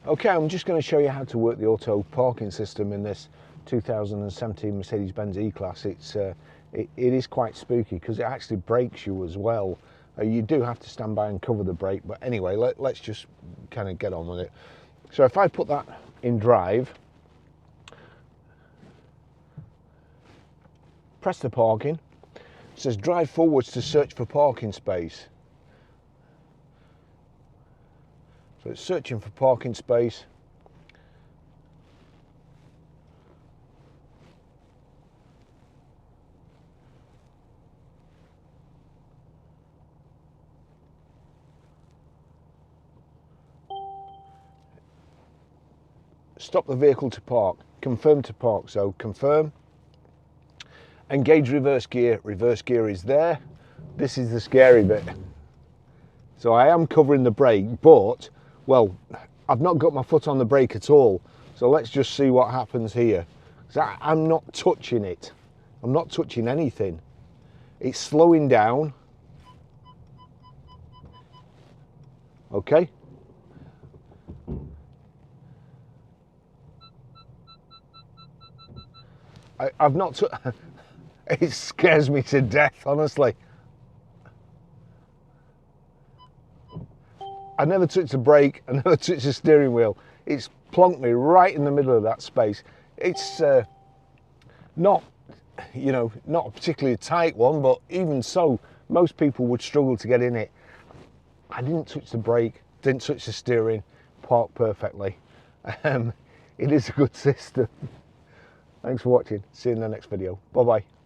Okay, I'm just going to show you how to work the auto parking system in this 2017 Mercedes-Benz E-Class. It is quite spooky because it actually brakes you as well. You do have to stand by and cover the brake, but anyway, let's just kind of get on with it. So if I put that in drive, press the parking, it says drive forwards to search for parking space. So it's searching for parking space. Stop the vehicle to park, confirm to park, so confirm. Engage reverse gear is there. This is the scary bit. So I am covering the brake, but, well, I've not got my foot on the brake at all. So let's just see what happens here. So I'm not touching it. I'm not touching anything. It's slowing down. Okay. I've not, it scares me to death, honestly. I never touched the brake, I never touched the steering wheel. It's plonked me right in the middle of that space. It's not, you know, not a particularly tight one, but even so, most people would struggle to get in it. I didn't touch the brake, didn't touch the steering, parked perfectly. It is a good system. Thanks for watching. See you in the next video. Bye bye.